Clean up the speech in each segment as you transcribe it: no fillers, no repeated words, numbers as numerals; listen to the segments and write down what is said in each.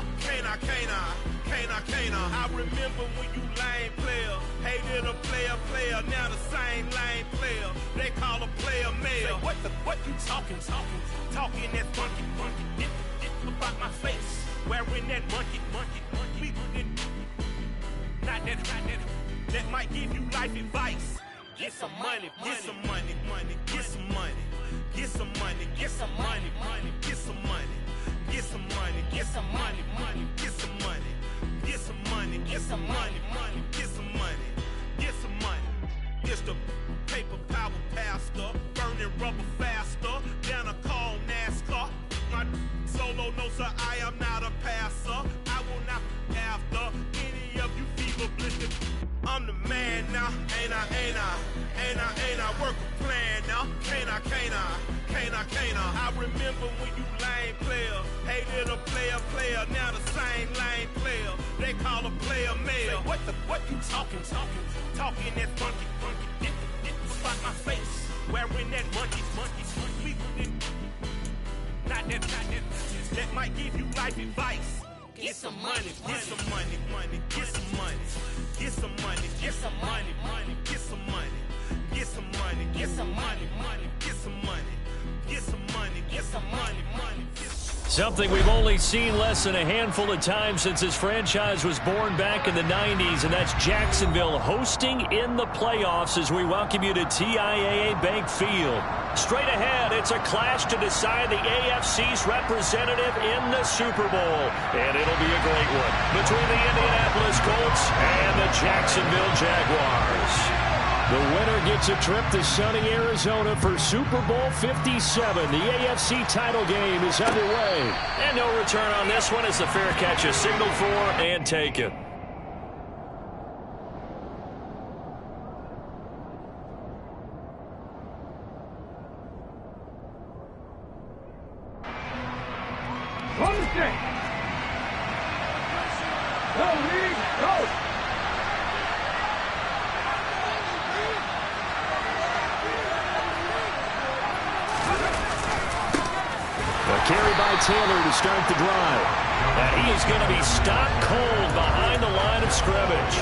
now? Can't I? I remember when you lame player, hated a player, now the same lame player. They call a player mayor. What you talking that funky, get about my face, wearing that monkey. Not that might give you life advice. Get some money, get some money, get some money, get some money, get some money, get some money, get some money, get some money, get some money, get some money, get some money, get some money, get some money. It's the paper power pastor, burning rubber faster than a call NASCAR. My solo no sir, I am not a passer. I will not after any of you fever blitted. I'm the man now, ain't I? Work a plan now, can't I? I remember when you lame player, hated a player, now the same lame player. They call a player mayor. What you talking that funky, get about my face, wearing that monkey. Not that might give you life advice. Get some money, get some money, get some money, get some money, get some money, get some money, get some money, get some money, get some money, get some money, get some money, Something we've only seen less than a handful of times since this franchise was born back in the 90s, and that's Jacksonville hosting in the playoffs as we welcome you to TIAA Bank Field. Straight ahead, it's a clash to decide the AFC's representative in the Super Bowl, and it'll be a great one between the Indianapolis Colts and the Jacksonville Jaguars. The winner gets a trip to sunny Arizona for Super Bowl 57. The AFC title game is underway. And no return on this one as the fair catch is signaled for and taken. Carry by Taylor to start the drive. And he is going to be stopped cold behind the line of scrimmage.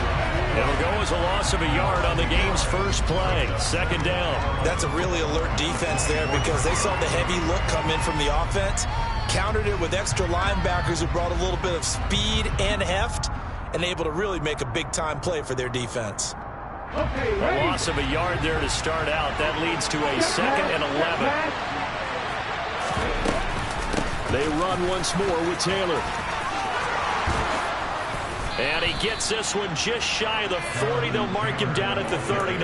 It'll go as a loss of a yard on the game's first play. Second down. That's a really alert defense there because they saw the heavy look come in from the offense, countered it with extra linebackers who brought a little bit of speed and heft, and able to really make a big-time play for their defense. A loss of a yard there to start out. That leads to a 2nd and 11. They run once more with Taylor. And he gets this one just shy of the 40. They'll mark him down at the 39.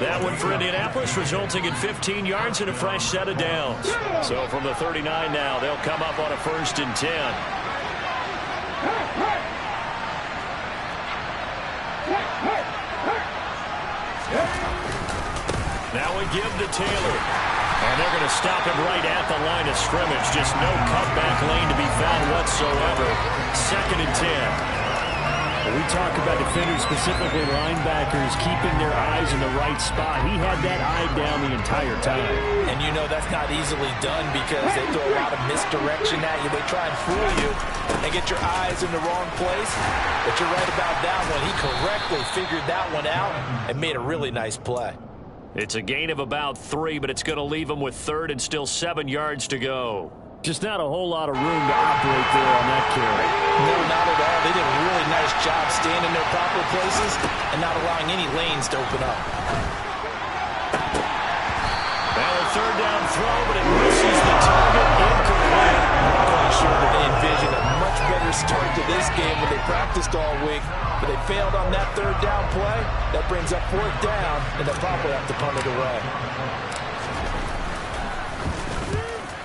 That one for Indianapolis, resulting in 15 yards and a fresh set of downs. So from the 39 now, they'll come up on a 1st and 10. Now we give to Taylor. And they're going to stop him right at the line of scrimmage. Just no cutback lane to be found whatsoever. 2nd and 10. We talk about defenders, specifically linebackers, keeping their eyes in the right spot. He had that eye down the entire time. And you know that's not easily done because they throw a lot of misdirection at you. They try and fool you and get your eyes in the wrong place. But you're right about that one. He correctly figured that one out and made a really nice play. It's a gain of about 3, but it's going to leave them with 3rd and still 7 yards to go. Just not a whole lot of room to operate there on that carry. No, not at all. They did a really nice job staying in their proper places and not allowing any lanes to open up. Well, a 3rd down throw, but it misses the target. Incomplete. I'm quite sure that they envisioned a much better start to this game when they practiced all week. But they failed on that 3rd down play. That brings up 4th down, and they'll probably have to punt it away.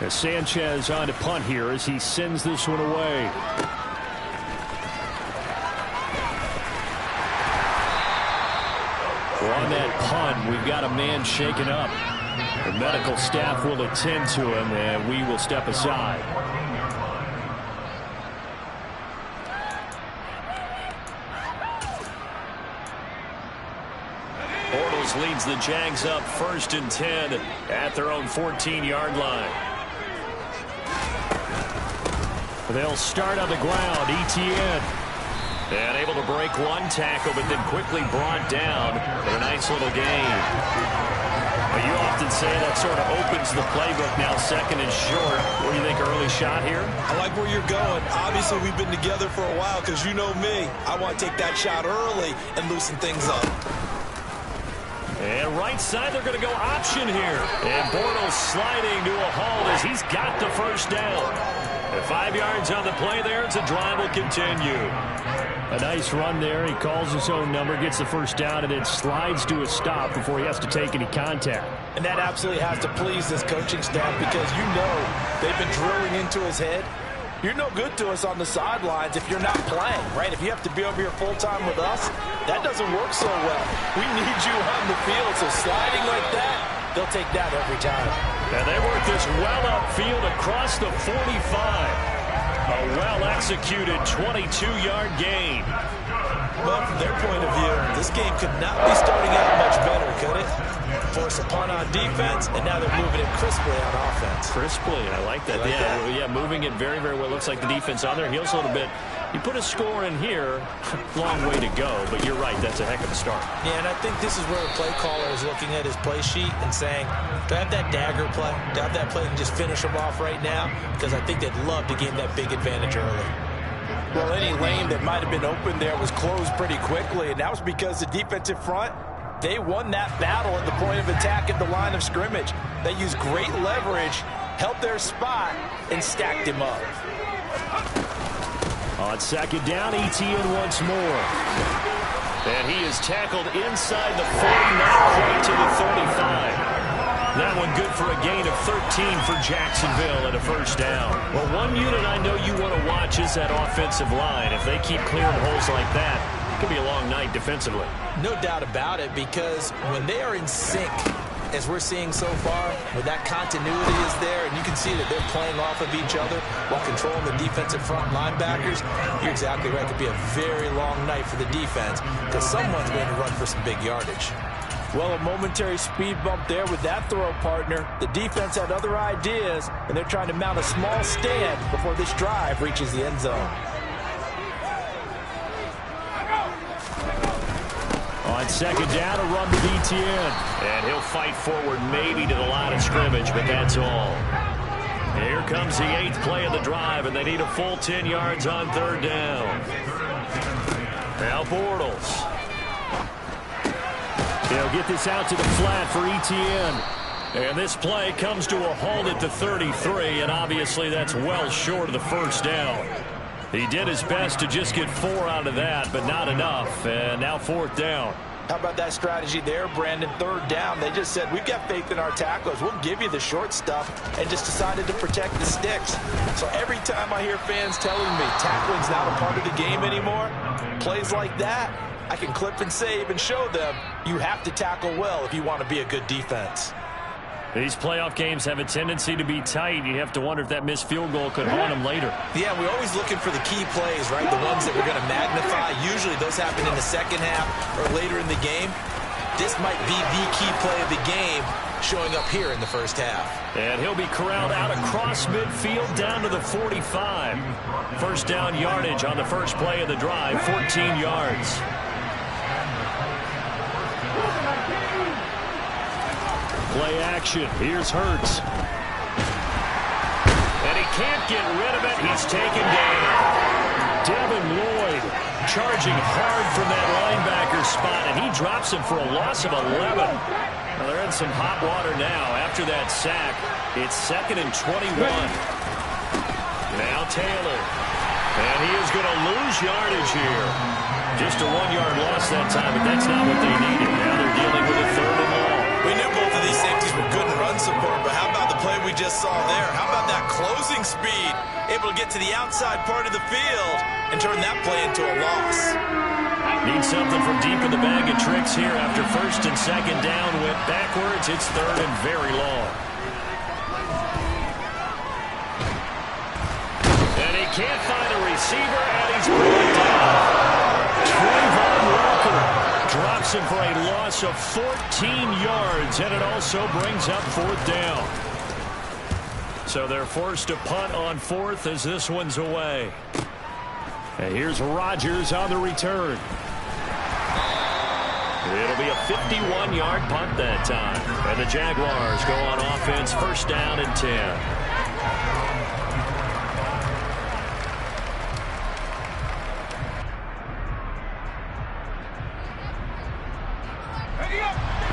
As Sanchez on to punt here as he sends this one away. On that punt, we've got a man shaken up. The medical staff will attend to him, and we will step aside. Leads the Jags up 1st and 10 at their own 14-yard line. They'll start on the ground. Etienne. And able to break one tackle, but then quickly brought down with a nice little gain. Well, you often say that sort of opens the playbook now, second and short. What do you think, early shot here? I like where you're going. Obviously, we've been together for a while because you know me. I want to take that shot early and loosen things up. And right side, they're going to go option here. And Bortles sliding to a halt as he's got the first down. At 5 yards on the play there, it's a drive will continue. A nice run there. He calls his own number, gets the first down, and then slides to a stop before he has to take any contact. And that absolutely has to please this coaching staff because you know they've been drilling into his head. You're no good to us on the sidelines if you're not playing, right? If you have to be over here full-time with us, that doesn't work so well. We need you on the field, so sliding like that, they'll take that every time. And they work this well upfield across the 45. A well-executed 22-yard gain. Well, from their point of view, this game could not be starting out much better, could it? Force a punt on defense, and now they're moving it crisply on offense. Crisply, I like that. Yeah, moving it very, very well. Looks like the defense on there heals a little bit. You put a score in here, long way to go, but you're right, that's a heck of a start. Yeah, and I think this is where the play caller is looking at his play sheet and saying, do I have that dagger play? Do I have that play and just finish them off right now? Because I think they'd love to gain that big advantage early. Well, any lane that might have been open there was closed pretty quickly, and that was because the defensive front, they won that battle at the point of attack at the line of scrimmage. They used great leverage, held their spot, and stacked him up. On second down, Etienne once more. And he is tackled inside the 40, not quite to the 35. That one good for a gain of 13 for Jacksonville and a first down. Well, one unit I know you want to watch is that offensive line. If they keep clearing holes like that, it could be a long night defensively. No doubt about it, because when they are in sync, as we're seeing so far, where that continuity is there, and you can see that they're playing off of each other while controlling the defensive front linebackers, you're exactly right. It could be a very long night for the defense because someone's going to run for some big yardage. Well, a momentary speed bump there with that throw partner. The defense had other ideas, and they're trying to mount a small stand before this drive reaches the end zone. On second down, a run with Etienne. And he'll fight forward maybe to the line of scrimmage, but that's all. Here comes the 8th play of the drive, and they need a full 10 yards on third down. Now Bortles. They'll get this out to the flat for Etienne. And this play comes to a halt at the 33, and obviously that's well short of the first down. He did his best to just get 4 out of that, but not enough. And now 4th down. How about that strategy there, Brandon? 3rd down. They just said, we've got faith in our tacklers. We'll give you the short stuff, and just decided to protect the sticks. So every time I hear fans telling me tackling's not a part of the game anymore, plays like that, I can clip and save and show them you have to tackle well if you want to be a good defense. These playoff games have a tendency to be tight. You have to wonder if that missed field goal could haunt them later. Yeah, we're always looking for the key plays, right? The ones that we're going to magnify. Usually those happen in the second half or later in the game. This might be the key play of the game showing up here in the first half. And he'll be corralled out across midfield down to the 45. First down yardage on the first play of the drive, 14 yards. Play action. Here's Hurts. And he can't get rid of it. He's taken down. Devin Lloyd charging hard from that linebacker spot, and he drops him for a loss of 11. Well, they're in some hot water now. After that sack, it's 2nd and 21. Now Taylor. And he is going to lose yardage here. Just a 1-yard loss that time, but that's not what they needed. Now they're dealing with a 3rd and long. We knew both of these safeties were good in run support, but how about the play we just saw there? How about that closing speed? Able to get to the outside part of the field and turn that play into a loss. Need something from deep in the bag of tricks here after 1st and 2nd down. Went backwards. It's 3rd and very long. And he can't find a receiver, and he's brought down. Trayvon Walker drops him for a loss of 14 yards, and it also brings up 4th down. So they're forced to punt on 4th as this one's away. And here's Rodgers on the return. It'll be a 51-yard punt that time. And the Jaguars go on offense, 1st down and 10.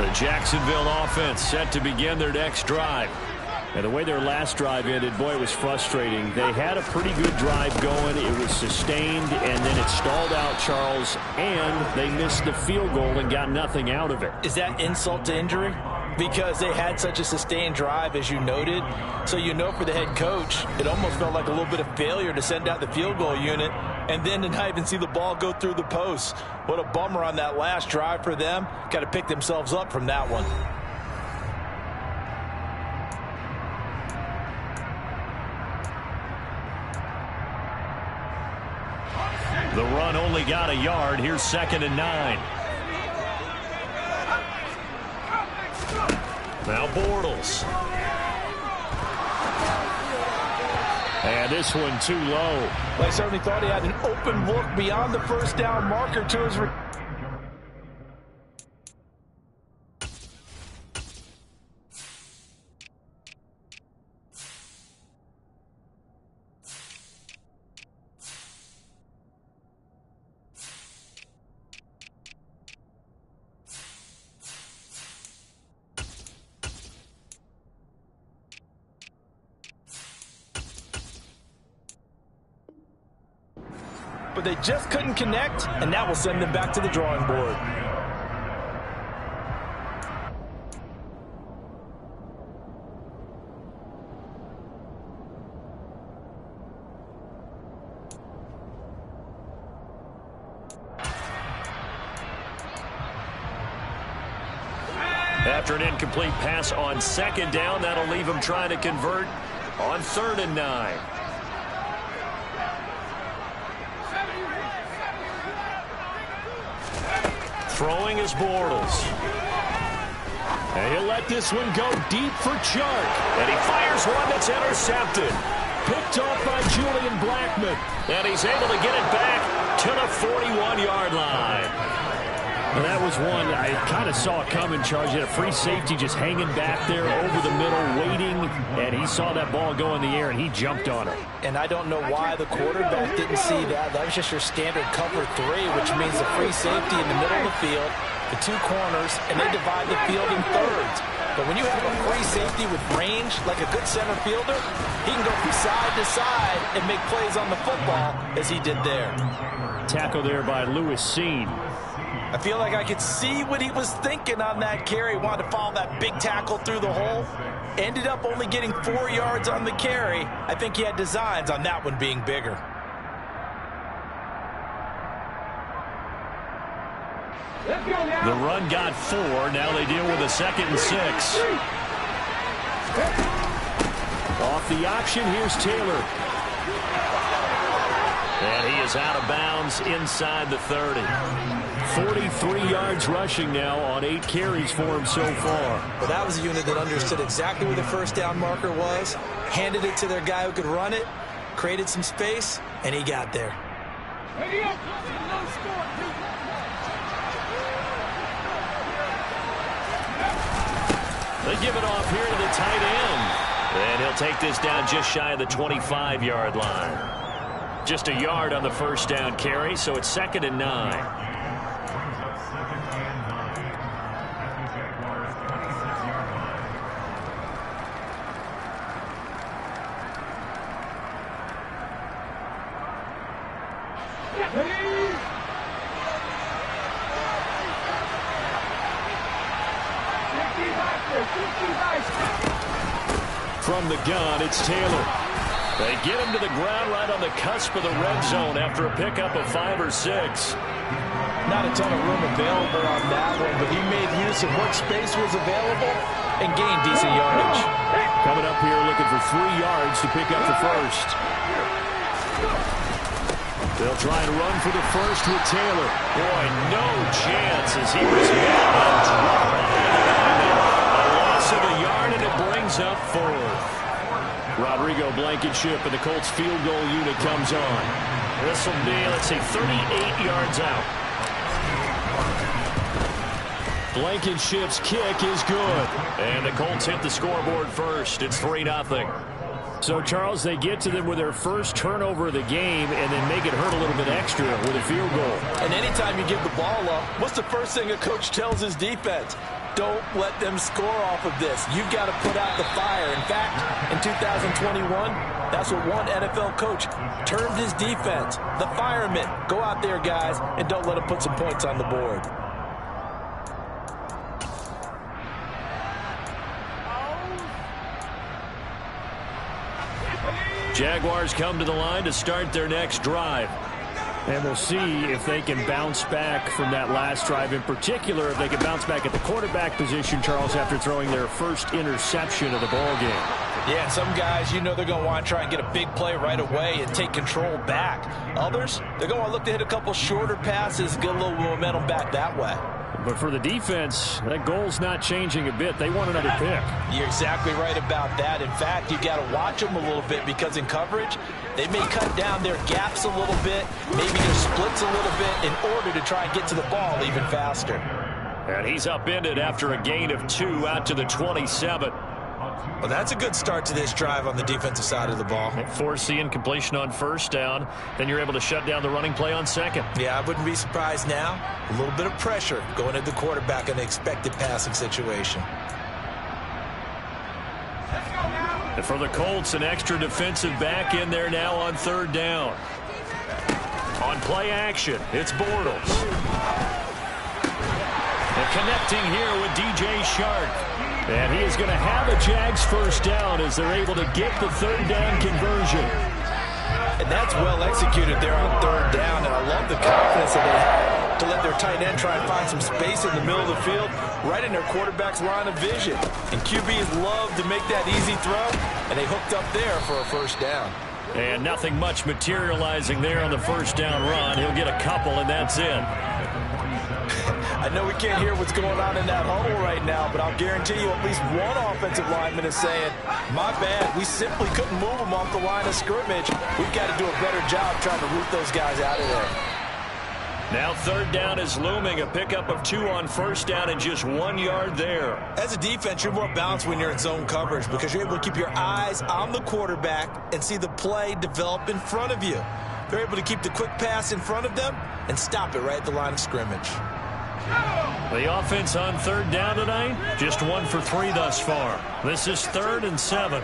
The Jacksonville offense set to begin their next drive. And the way their last drive ended, boy, it was frustrating. They had a pretty good drive going. It was sustained, and then it stalled out, Charles, and they missed the field goal and got nothing out of it. Is that insult to injury? Because they had such a sustained drive, as you noted. So you know for the head coach, it almost felt like a little bit of failure to send out the field goal unit and then to not even see the ball go through the posts. What a bummer on that last drive for them. Got to pick themselves up from that one. The run only got a yard. Here's 2nd and 9. Now Bortles. And this one too low. I certainly thought he had an open look beyond the 1st down marker to his... But they just couldn't connect, and that will send them back to the drawing board. After an incomplete pass on 2nd down, that'll leave them trying to convert on 3rd and 9. Throwing is Bortles. And he'll let this one go deep for Chark. And he fires one that's intercepted. Picked off by Julian Blackmon. And he's able to get it back to the 41-yard line. Well, that was one I kind of saw coming, Charge. He had a free safety just hanging back there over the middle, waiting, and he saw that ball go in the air, and he jumped on it. And I don't know why the quarterback didn't see that. That was just your standard cover 3, which means the free safety in the middle of the field, the 2 corners, and they divide the field in thirds. But when you have a free safety with range, like a good center fielder, he can go from side to side and make plays on the football as he did there. Tackle there by Lewis Seen. I feel like I could see what he was thinking on that carry. Wanted to follow that big tackle through the hole. Ended up only getting 4 yards on the carry. I think he had designs on that one being bigger. The run got 4. Now they deal with a 2nd and 6. Off the option, here's Taylor. And he is out of bounds inside the 30. 43 yards rushing now on 8 carries for him so far. Well, that was a unit that understood exactly where the 1st down marker was, handed it to their guy who could run it, created some space, and he got there. They give it off here to the tight end. And he'll take this down just shy of the 25-yard line. Just a yard on the 1st down carry, so it's 2nd and 9. From the gun, it's Taylor. They get him to the ground right on the cusp of the red zone after a pickup of 5 or 6. Not a ton of room available on that one, but he made use of what space was available and gained decent yardage. Coming up here looking for 3 yards to pick up the 1st. They'll try and run for the 1st with Taylor. Boy, no chance as he was met and dropped. A loss of a yard, and it brings up 4th. Rodrigo Blankenship, and the Colts field goal unit comes on. This will be, let's see, 38 yards out. Blankenship's kick is good. And the Colts hit the scoreboard first. It's 3-0. So, Charles, they get to them with their first turnover of the game and then make it hurt a little bit extra with a field goal. And anytime you give the ball up, what's the first thing a coach tells his defense? Don't let them score off of this. You've got to put out the fire. In fact, in 2021, that's what one NFL coach termed his defense, the firemen. Go out there, guys, and don't let them put some points on the board. Jaguars come to the line to start their next drive. And we'll see if they can bounce back from that last drive. In particular, if they can bounce back at the quarterback position, Charles, after throwing their first interception of the ball game. Yeah, and some guys, you know they're going to want to try and get a big play right away and take control back. Others, they're going to look to hit a couple shorter passes, get a little momentum back that way. But for the defense, that goal's not changing a bit. They want another pick. You're exactly right about that. In fact, you got to watch them a little bit because in coverage, they may cut down their gaps a little bit, maybe their splits a little bit in order to try and get to the ball even faster. And he's upended after a gain of 2 out to the 27. Well, that's a good start to this drive on the defensive side of the ball. Force the incompletion on first down. Then you're able to shut down the running play on second. Yeah, I wouldn't be surprised now. A little bit of pressure going at the quarterback in an expected passing situation. And for the Colts, an extra defensive back in there now on third down. On play action, it's Bortles. And connecting here with DJ Shark. And he is going to have a Jags first down as they're able to get the third down conversion. And that's well executed there on third down. And I love the confidence that they have to let their tight end try and find some space in the middle of the field, right in their quarterback's line of vision. And QBs love to make that easy throw, and they hooked up there for a first down. And nothing much materializing there on the first down run. He'll get a couple, and that's it. I know we can't hear what's going on in that huddle right now, but I'll guarantee you at least one offensive lineman is saying, my bad, we simply couldn't move them off the line of scrimmage. We've got to do a better job trying to root those guys out of there. Now third down is looming, a pickup of 2 on first down and just 1 yard there. As a defense, you're more balanced when you're in zone coverage because you're able to keep your eyes on the quarterback and see the play develop in front of you. They're able to keep the quick pass in front of them and stop it right at the line of scrimmage. The offense on third down tonight, just 1 for 3 thus far. This is 3rd and 7.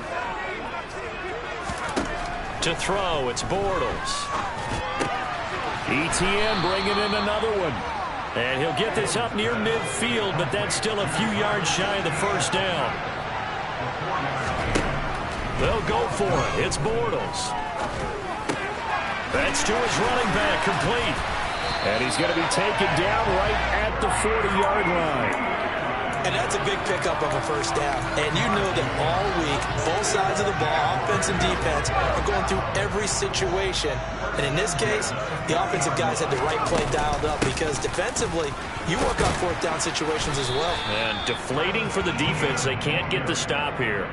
To throw, it's Bortles. ETN bringing in another one. And he'll get this up near midfield, but that's still a few yards shy of the first down. They'll go for it. It's Bortles. That's to his running back, complete. And he's going to be taken down right at the 40-yard line. And that's a big pickup of a first down. And you know that all week, both sides of the ball, offense and defense, are going through every situation. And in this case, the offensive guys had the right play dialed up because defensively, you work on fourth down situations as well. And deflating for the defense. They can't get the stop here.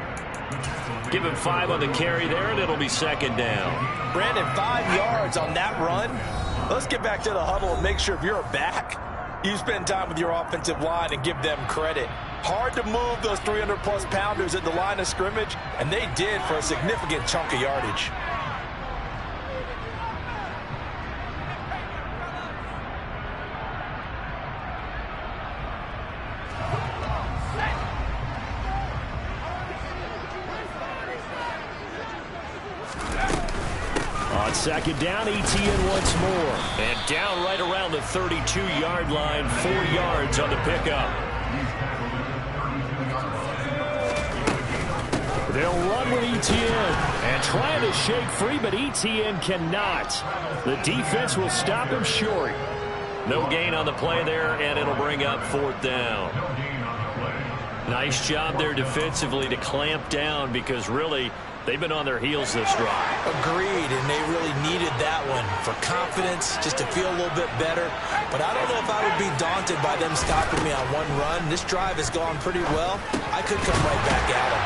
Give him 5 on the carry there, and it'll be second down. Brandon, 5 yards on that run. Let's get back to the huddle and make sure if you're a back, you spend time with your offensive line and give them credit. Hard to move those 300-plus pounders at the line of scrimmage, and they did for a significant chunk of yardage. On second down, ETN once more. And down right around the 32-yard line, 4 yards on the pickup. They'll run with ETN and trying to shake free, but ETN cannot. The defense will stop him short. No gain on the play there, and it'll bring up 4th down. Nice job there defensively to clamp down because really they've been on their heels this drive. Agreed, and they really needed that one for confidence, just to feel a little bit better. But I don't know if I would be daunted by them stopping me on one run. This drive has gone pretty well. I could come right back at them.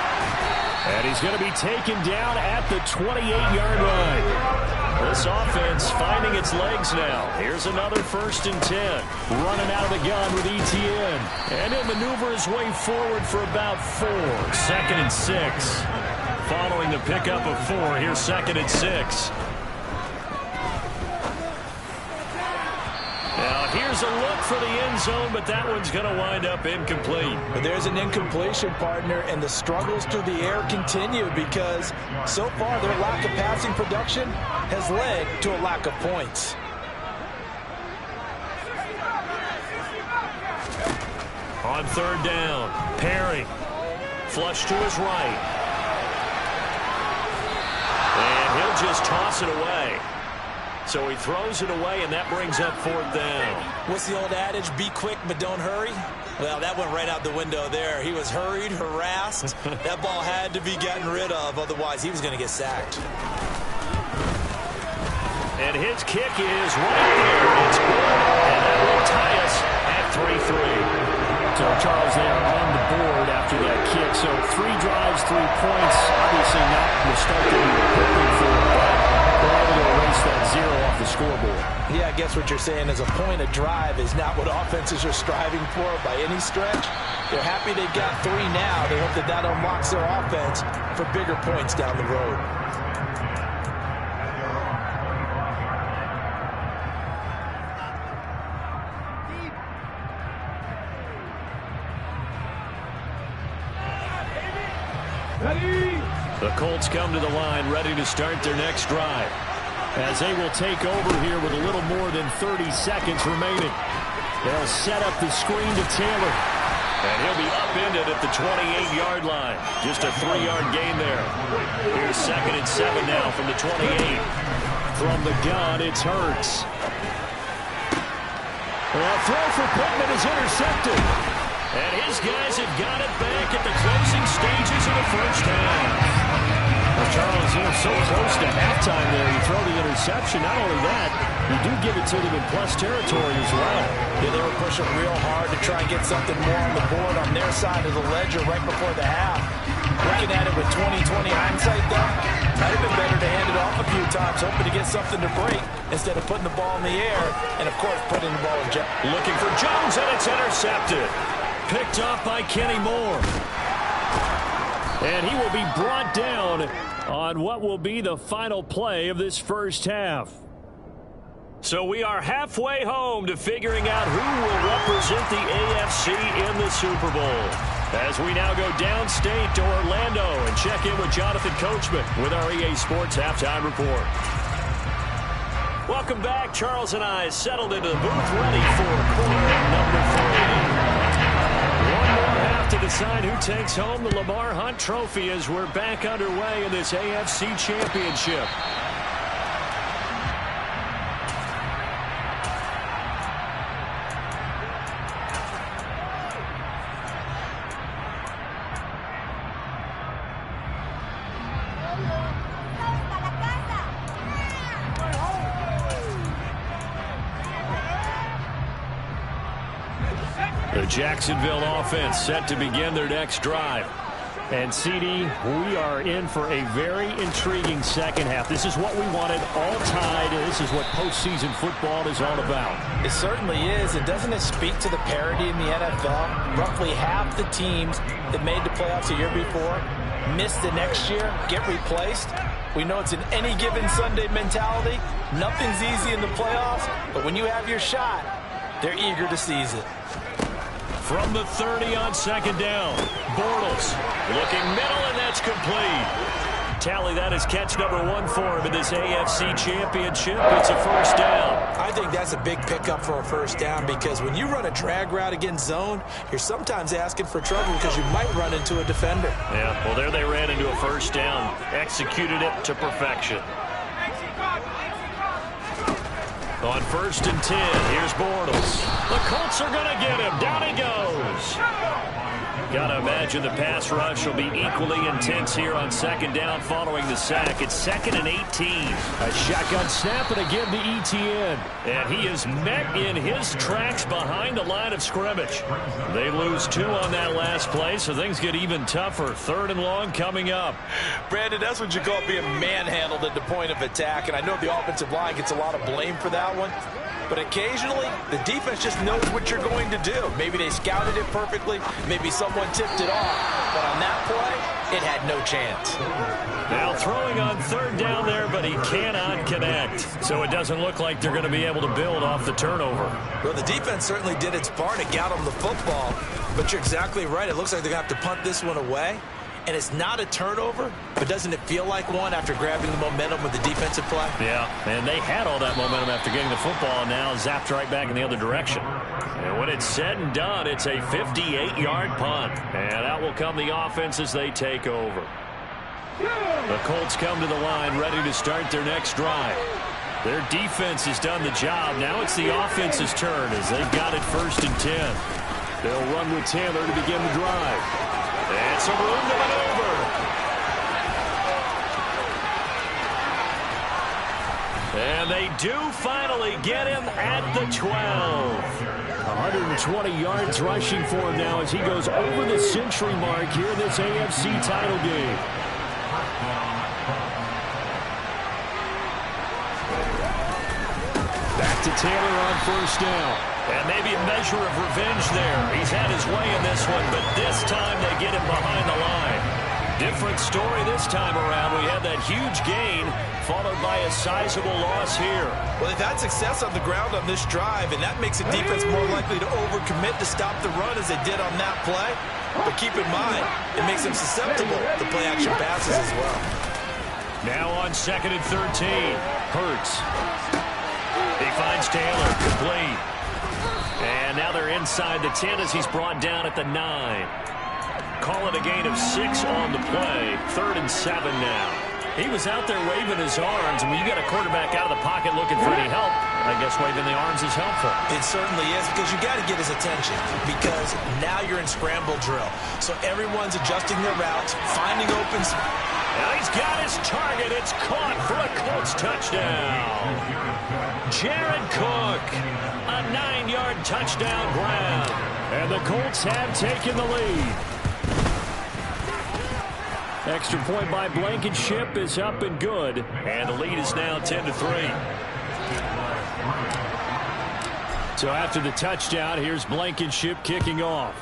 And he's going to be taken down at the 28-yard line. This offense finding its legs now. Here's another 1st and 10. Running out of the gun with ETN. And he'll maneuver his way forward for about 4. 2nd and 6. Following the pickup of 4, here's 2nd and 6. Now here's a look for the end zone, but that one's going to wind up incomplete. But there's an incompletion, partner, and the struggles through the air continue because so far their lack of passing production has led to a lack of points. On 3rd down, Perry. Flush to his right. And he'll just toss it away. So he throws it away, and that brings up 4th down. What's the old adage, be quick but don't hurry? Well, that went right out the window there. He was hurried, harassed. That ball had to be gotten rid of, otherwise he was going to get sacked. And his kick is right there. It's good, and that will tie us at 3-3. So, Charles, they are on the board after that kick. So 3 drives, 3 points. Obviously not the start that we were hoping for, but we're able to erase that 0 off the scoreboard. Yeah, I guess what you're saying is a point a drive is not what offenses are striving for by any stretch. They're happy they got 3 now. They hope that that unlocks their offense for bigger points down the road. The Colts come to the line ready to start their next drive as they will take over here with a little more than 30 seconds remaining. They'll set up the screen to Taylor, and he'll be upended at the 28-yard line. Just a 3-yard gain there. Here's 2nd and 7 now from the 28. From the gun, it's Hurts. Well, throw for Pittman is intercepted. And his guys have got it back at the closing stages of the 1st half. Well, Charles, so close to halftime there. You throw the interception. Not only that, you do give it to them in plus territory as well. Yeah, they were pushing real hard to try and get something more on the board on their side of the ledger right before the half. Looking at it with 20/20 hindsight, though, might have been better to hand it off a few times, hoping to get something to break instead of putting the ball in the air and, of course, putting the ball in jeopardy. Looking for Jones, and it's intercepted. Picked off by Kenny Moore. And he will be brought down on what will be the final play of this 1st half. So we are halfway home to figuring out who will represent the AFC in the Super Bowl. As we now go downstate to Orlando and check in with Jonathan Coachman with our EA Sports Halftime Report. Welcome back. Charles and I settled into the booth ready for quarter number 3. To decide who takes home the Lamar Hunt Trophy as we're back underway in this AFC Championship. The Jacksonville offense set to begin their next drive. And, CD, we are in for a very intriguing 2nd half. This is what we wanted, all tied, and this is what postseason football is all about. It certainly is, and doesn't it speak to the parity in the NFL? Roughly half the teams that made the playoffs the year before miss the next year, get replaced. We know it's an any given Sunday mentality. Nothing's easy in the playoffs, but when you have your shot, they're eager to seize it. From the 30 on 2nd down, Bortles looking middle, and that's complete. Tally that is catch number 1 for him in this AFC Championship. It's a 1st down. I think that's a big pickup for a 1st down because when you run a drag route against zone, you're sometimes asking for trouble because you might run into a defender. Yeah, well, there they ran into a 1st down. Executed it to perfection. On 1st and 10, here's Bortles. The Colts are going to get him. Down he goes. Got to imagine the pass rush will be equally intense here on second down following the sack. It's 2nd and 18. A shotgun snap and again to ETN. And he is met in his tracks behind the line of scrimmage. They lose 2 on that last play, so things get even tougher. 3rd and long coming up. Brandon, that's what you call being manhandled at the point of attack. And I know the offensive line gets a lot of blame for that one. But occasionally, the defense just knows what you're going to do. Maybe they scouted it perfectly. Maybe someone tipped it off. But on that play, it had no chance. Now throwing on 3rd down there, but he cannot connect. So it doesn't look like they're going to be able to build off the turnover. Well, the defense certainly did its part to get them the football. But you're exactly right. It looks like they're going to have to punt this one away. And it's not a turnover, but doesn't it feel like one after grabbing the momentum with the defensive play? Yeah, and they had all that momentum after getting the football, and now zapped right back in the other direction. And when it's said and done, it's a 58-yard punt. And out will come the offense as they take over. The Colts come to the line ready to start their next drive. Their defense has done the job. Now it's the offense's turn as they've got it 1st and 10. They'll run with Taylor to begin the drive. And some room to maneuver. And they do finally get him at the 12. 120 yards rushing for him now as he goes over the century mark here in this AFC title game. Back to Taylor on 1st down. And maybe a measure of revenge there. He's had his way in this one, but this time they get him behind the line. Different story this time around. We had that huge gain followed by a sizable loss here. Well, they've had success on the ground on this drive, and that makes the defense more likely to overcommit to stop the run as they did on that play. But keep in mind, it makes them susceptible to play-action passes as well. Now on 2nd and 13. Hurts. He finds Taylor. Complete. And now they're inside the 10 as he's brought down at the 9. Call it a gain of 6 on the play. 3rd and 7 now. He was out there waving his arms, and when you got a quarterback out of the pocket looking for any help, I guess waving the arms is helpful. It certainly is, because you got to get his attention, because now you're in scramble drill. So everyone's adjusting their routes, finding open. Now he's got his target. It's caught for a Colts touchdown. Jared Cook, a 9-yard touchdown grab. And the Colts have taken the lead. Extra point by Blankenship is up and good. And the lead is now 10-3. So after the touchdown, here's Blankenship kicking off.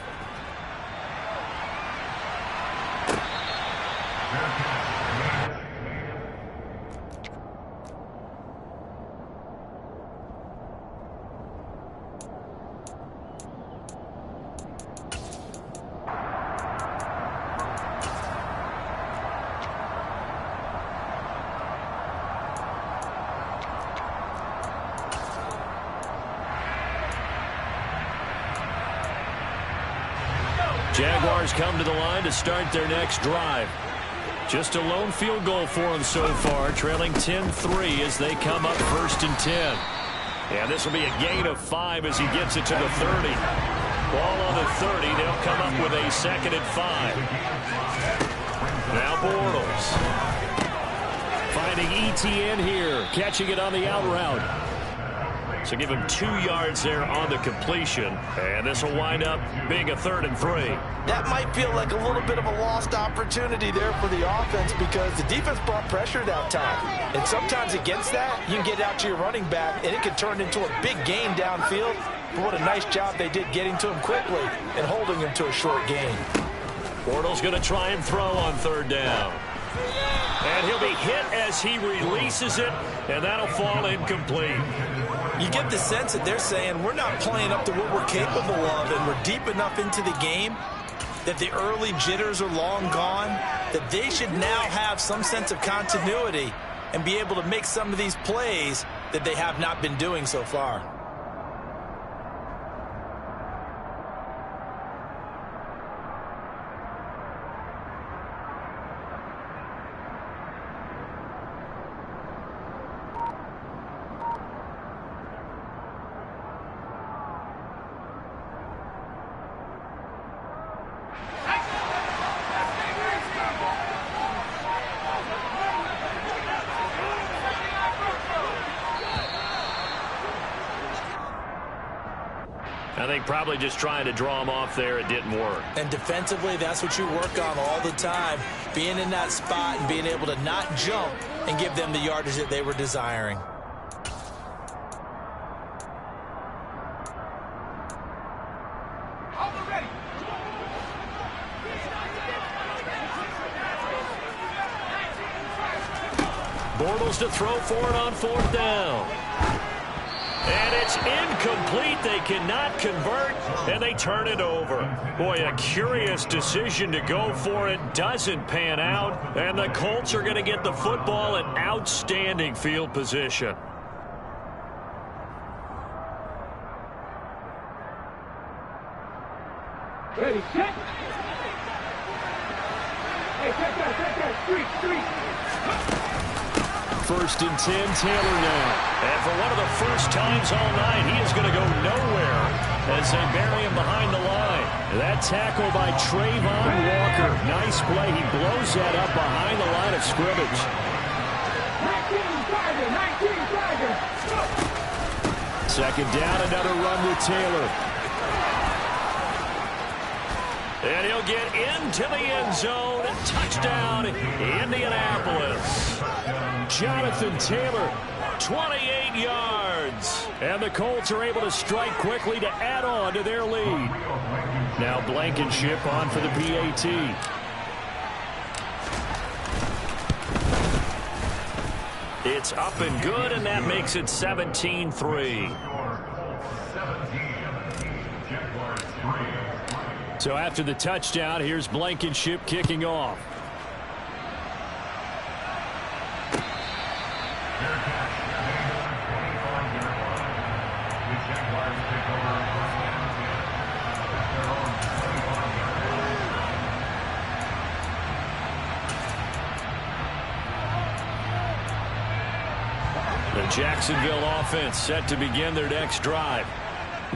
Jaguars come to the line to start their next drive. Just a lone field goal for them so far, trailing 10-3 as they come up 1st and 10. And this will be a gain of 5 as he gets it to the 30. Ball on the 30. They'll come up with a 2nd and 5. Now Bortles. Finding ETN here, catching it on the out route. So give him 2 yards there on the completion. And this will wind up being a 3rd and 3. That might feel like a little bit of a lost opportunity there for the offense because the defense brought pressure that time. And sometimes against that, you can get out to your running back, and it can turn into a big gain downfield. But what a nice job they did getting to him quickly and holding him to a short gain. Bortles going to try and throw on 3rd down. And he'll be hit as he releases it, and that'll fall incomplete. You get the sense that they're saying we're not playing up to what we're capable of, and we're deep enough into the game that the early jitters are long gone, that they should now have some sense of continuity and be able to make some of these plays that they have not been doing so far. I think probably just trying to draw him off there, it didn't work. And defensively, that's what you work on all the time. Being in that spot and being able to not jump and give them the yardage that they were desiring. Bortles to throw for it on 4th down. And it's incomplete. They cannot convert, and they turn it over. Boy, a curious decision to go for it. Doesn't pan out, and the Colts are going to get the football in outstanding field position. Ready, set. Hey, check that, street. 1st and 10, Taylor now. And for one of the first times all night, he is going to go nowhere as they bury him behind the line. That tackle by Trayvon Walker. Nice play. He blows that up behind the line of scrimmage. 19 Tiger. 2nd down, another run with Taylor. And he'll get into the end zone. Touchdown, Indianapolis. Jonathan Taylor, 28 yards. And the Colts are able to strike quickly to add on to their lead. Now Blankenship on for the PAT. It's up and good, and that makes it 17-3. So after the touchdown, here's Blankenship kicking off. The Jacksonville offense set to begin their next drive.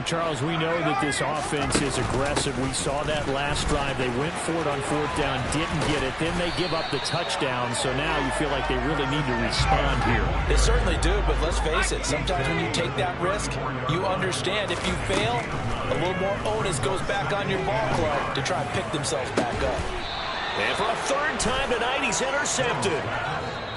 Charles, we know that this offense is aggressive. We saw that last drive. They went for it on 4th down, didn't get it. Then they give up the touchdown. So now you feel like they really need to respond here. They certainly do, but let's face it. Sometimes when you take that risk, you understand if you fail, a little more onus goes back on your ball club to try and pick themselves back up. And for a 3rd time tonight, he's intercepted.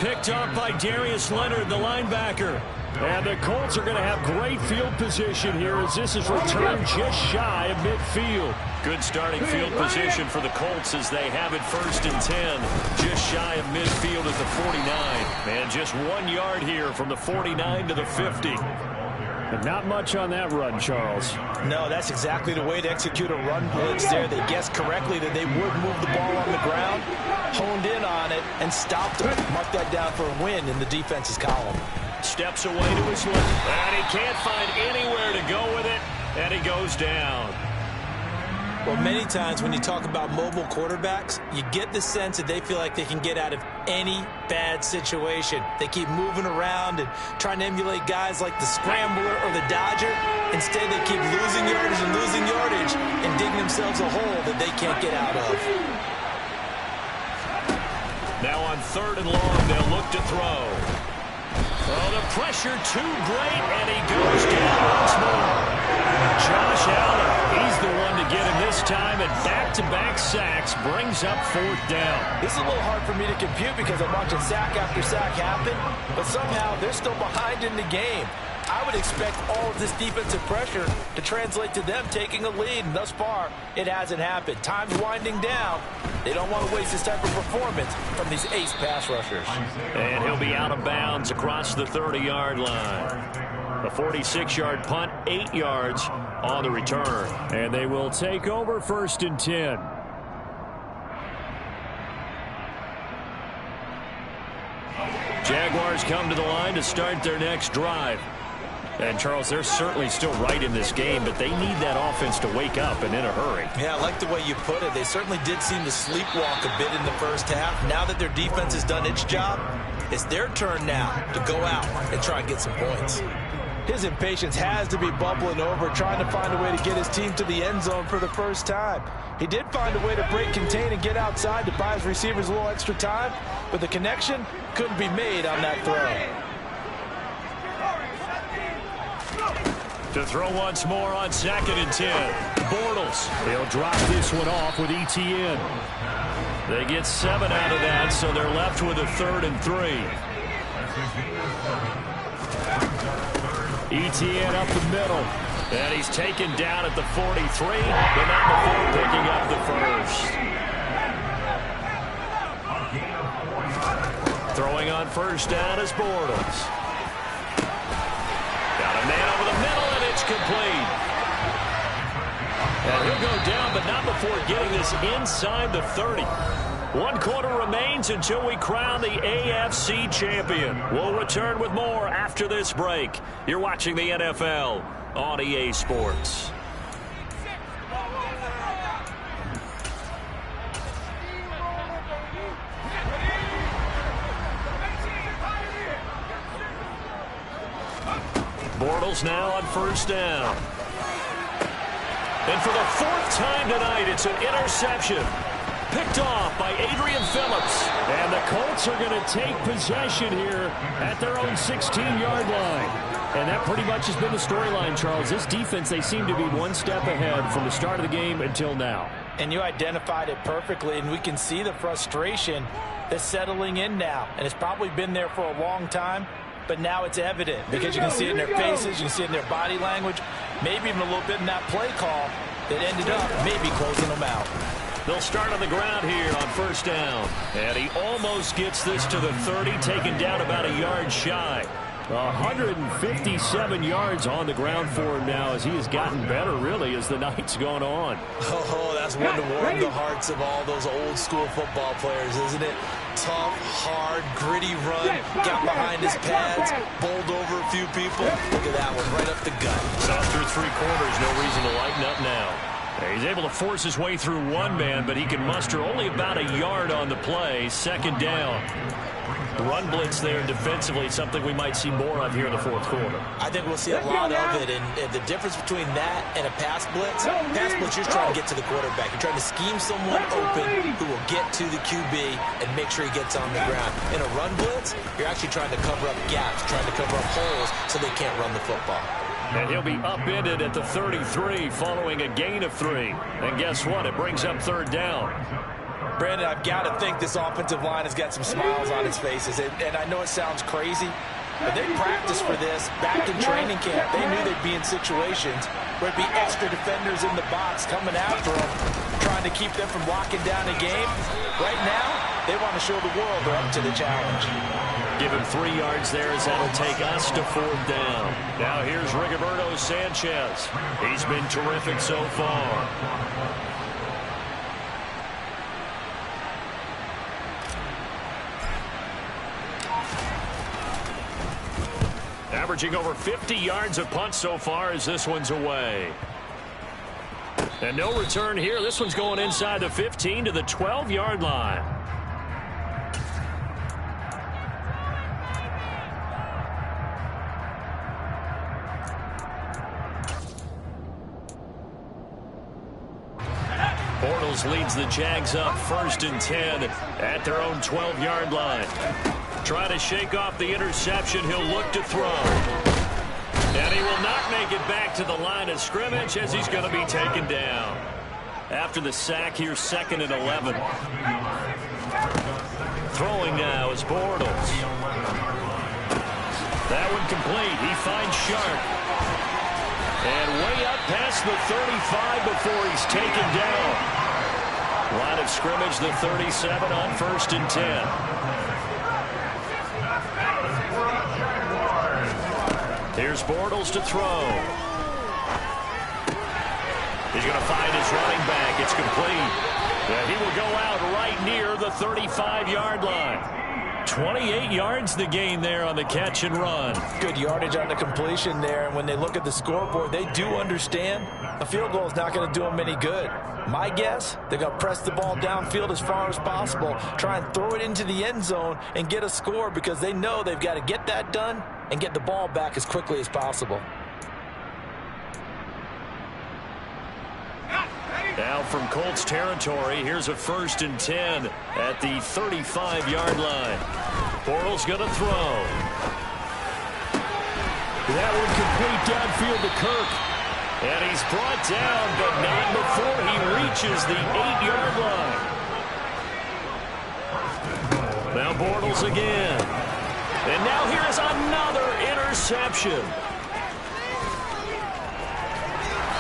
Picked up by Darius Leonard, the linebacker. And the Colts are going to have great field position here as this is returned just shy of midfield. Good starting field position for the Colts as they have it 1st and 10. Just shy of midfield at the 49. And just 1 yard here from the 49 to the 50. But not much on that run, Charles. No, that's exactly the way to execute a run blitz there. They guessed correctly that they would move the ball on the ground, honed in on it, and stopped it. Mark that down for a win in the defense's column. Steps away to his left, and he can't find anywhere to go with it, and he goes down. Well, many times when you talk about mobile quarterbacks, you get the sense that they feel like they can get out of any bad situation. They keep moving around and trying to emulate guys like the Scrambler or the Dodger. Instead, they keep losing yardage and digging themselves a hole that they can't get out of. Now on 3rd and long, they'll look to throw. Oh, the pressure too great, and he goes down once more. Josh Allen, he's the one to get him this time, and back-to-back sacks brings up 4th down. This is a little hard for me to compute because I'm watching sack after sack happen, but somehow they're still behind in the game. I would expect all of this defensive pressure to translate to them taking a lead, and thus far, it hasn't happened. Time's winding down. They don't want to waste this type of performance from these ace pass rushers. And he'll be out of bounds across the 30-yard line. A 46-yard punt, 8 yards on the return. And they will take over 1st and 10. Jaguars come to the line to start their next drive. And, Charles, they're certainly still right in this game, but they need that offense to wake up and in a hurry. Yeah, I like the way you put it. They certainly did seem to sleepwalk a bit in the first half. Now that their defense has done its job, it's their turn now to go out and try and get some points. His impatience has to be bubbling over, trying to find a way to get his team to the end zone for the first time. He did find a way to break contain and get outside to buy his receivers a little extra time, but the connection couldn't be made on that throw. To throw once more on 2nd and 10. Bortles. He'll drop this one off with ETN. They get 7 out of that, so they're left with a 3rd and 3. ETN up the middle. And he's taken down at the 43, but not before picking up the first. Throwing on 1st down is Bortles. Got a man over the middle, and it's complete. And he'll go down, but not before getting this inside the 30. 1 quarter remains until we crown the AFC champion. We'll return with more after this break. You're watching the NFL on EA Sports. Bortles now on 1st down. And for the 4th time tonight, it's an interception. Picked off by Adrian Phillips. And the Colts are going to take possession here at their own 16-yard line. And that pretty much has been the storyline, Charles. This defense, they seem to be one step ahead from the start of the game until now. And you identified it perfectly, and we can see the frustration that's settling in now. And it's probably been there for a long time, but now it's evident because you can see it in their faces, you can see it in their body language, maybe even a little bit in that play call that ended up maybe closing them out. They'll start on the ground here on 1st down. And he almost gets this to the 30, taken down about a yard shy. 157 yards on the ground for him now as he has gotten better, really, as the night's gone on. Oh, that's one to warm the hearts of all those old-school football players, isn't it? Tough, hard, gritty run, got behind his pads, bowled over a few people. Look at that one, right up the gut. So through 3 quarters, no reason to lighten up now. He's able to force his way through 1 man, but he can muster only about a yard on the play. 2nd down. Run blitz there defensively, something we might see more of here in the 4th quarter. I think we'll see a lot of it, and the difference between that and a pass blitz, you're trying to get to the quarterback. You're trying to scheme someone open who will get to the QB and make sure he gets on the ground. In a run blitz, you're actually trying to cover up gaps, trying to cover up holes so they can't run the football. And he'll be upended at the 33 following a gain of 3. And guess what? It brings up 3rd down. Brandon, I've got to think this offensive line has got some smiles on its faces. And I know it sounds crazy, but they practiced for this back in training camp. They knew they'd be in situations where it'd be extra defenders in the box coming after them, trying to keep them from locking down a game. Right now, they want to show the world they're up to the challenge. Give him 3 yards there as that'll take us to 4th down. Now here's Rigoberto Sanchez. He's been terrific so far. Averaging over 50 yards a punt so far as this one's away. And no return here. This one's going inside the 15 to the 12-yard line. Bortles leads the Jags up 1st and 10 at their own 12-yard line. Trying to shake off the interception. He'll look to throw. And he will not make it back to the line of scrimmage as he's going to be taken down. After the sack, here's 2nd and 11. Throwing now is Bortles. That one complete. He finds Sharp. And way up past the 35 before he's taken down. Line of scrimmage, the 37 on 1st and 10. Here's Bortles to throw. He's going to find his running back. It's complete. And he will go out right near the 35-yard line. 28 yards the gain there on the catch and run. Good yardage on the completion there. And when they look at the scoreboard, they do understand a field goal is not going to do them any good. My guess, they're going to press the ball downfield as far as possible, try and throw it into the end zone and get a score because they know they've got to get that done and get the ball back as quickly as possible. Now from Colts territory, here's a 1st and 10 at the 35-yard line. Bortles going to throw. That one complete downfield to Kirk. And he's brought down, but not before he reaches the 8-yard line. Now Bortles again. And now here is another interception.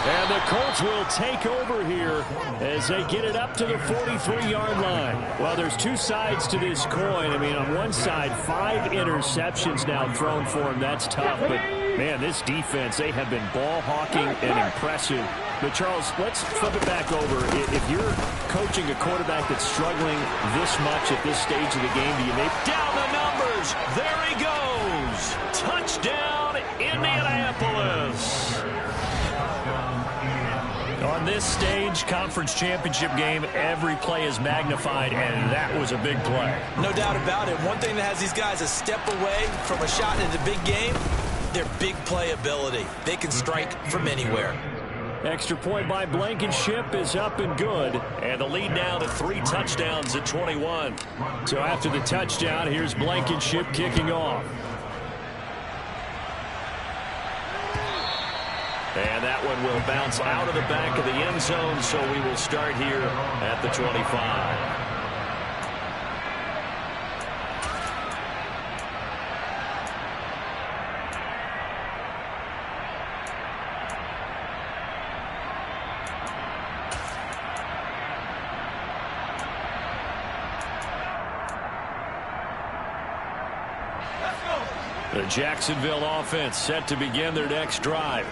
And the Colts will take over here as they get it up to the 43-yard line. Well, there's two sides to this coin. I mean, on one side, 5 interceptions now thrown for him. That's tough. But, man, this defense, they have been ball hawking and impressive. But, Charles, let's flip it back over. If you're coaching a quarterback that's struggling this much at this stage of the game, do you make down the numbers? There he goes. Touchdown, Indianapolis. On this stage, conference championship game, every play is magnified, and that was a big play. No doubt about it. One thing that has these guys a step away from a shot in the big game, their big play ability. They can strike from anywhere. Extra point by Blankenship is up and good. And the lead now to 3 touchdowns at 21. So after the touchdown, here's Blankenship kicking off. And that one will bounce out of the back of the end zone, so we will start here at the 25. The Jacksonville offense set to begin their next drive.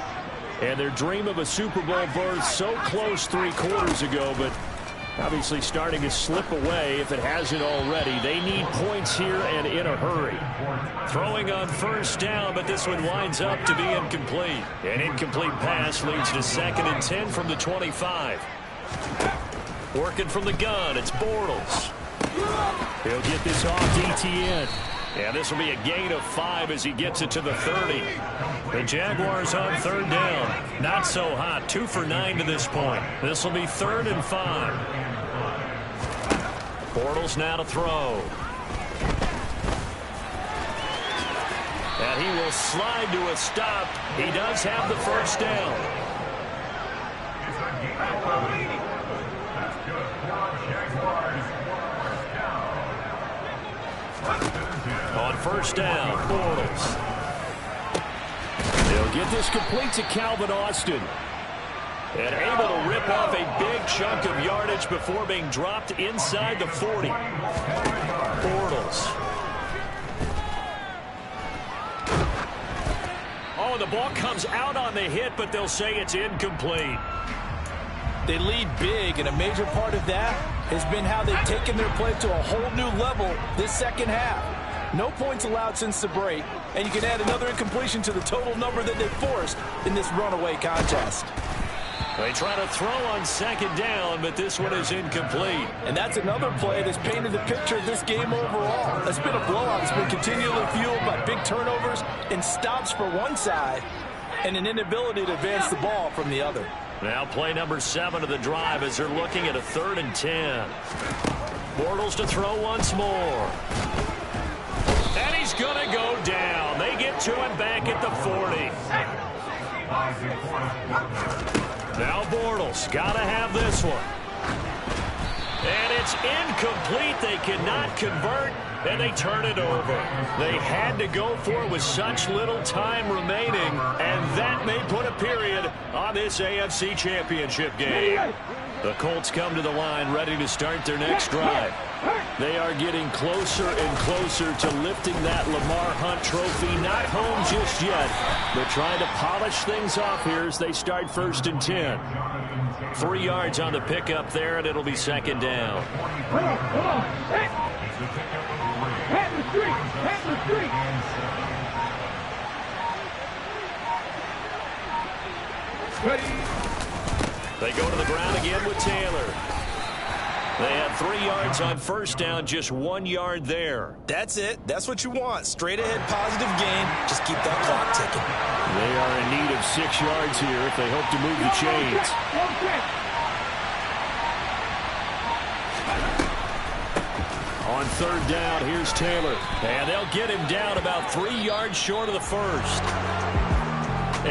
And their dream of a Super Bowl berth so close 3 quarters ago, but obviously starting to slip away if it hasn't already. They need points here and in a hurry. Throwing on first down, but this one winds up to be incomplete. An incomplete pass leads to 2nd and 10 from the 25. Working from the gun, it's Bortles. He'll get this off DTN. And this will be a gain of 5 as he gets it to the 30. The Jaguars on 3rd down. Not so hot. 2 for 9 to this point. This will be 3rd and 5. Bortles now to throw. And he will slide to a stop. He does have the first down. On first down, Bortles. They'll get this complete to Calvin Austin. And able to rip off a big chunk of yardage before being dropped inside the 40. Bortles. Oh, the ball comes out on the hit, but they'll say it's incomplete. They lead big, and a major part of that has been how they've taken their play to a whole new level this second half. No points allowed since the break, and you can add another incompletion to the total number that they forced in this runaway contest. They try to throw on 2nd down, but this one is incomplete. And that's another play that's painted the picture of this game overall. It's been a blowout. It's been continually fueled by big turnovers and stops for one side and an inability to advance the ball from the other. Now play number 7 of the drive as they're looking at a 3rd and 10. Bortles to throw once more. And he's going to go down. They get to him back at the 40. Now Bortles got to have this one. And it's incomplete. They cannot convert, and they turn it over. They had to go for it with such little time remaining, and that may put a period on this AFC Championship game. The Colts come to the line ready to start their next drive. They are getting closer and closer to lifting that Lamar Hunt trophy. Not home just yet, but trying to polish things off here as they start 1st and 10. 3 yards on the pickup there, and it'll be 2nd down. Come on. Hat the street. Ready. They go to the ground again with Taylor. They had 3 yards on first down, just 1 yard there. That's it. That's what you want. Straight ahead positive gain. Just keep that clock ticking. They are in need of 6 yards here if they hope to move the chains. On 3rd down, here's Taylor. And they'll get him down about 3 yards short of the first.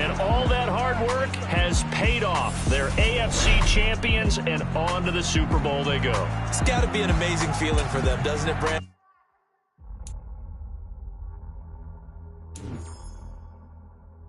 And all that hard work has paid off. They're AFC champions, and on to the Super Bowl they go. It's got to be an amazing feeling for them, doesn't it, Brand?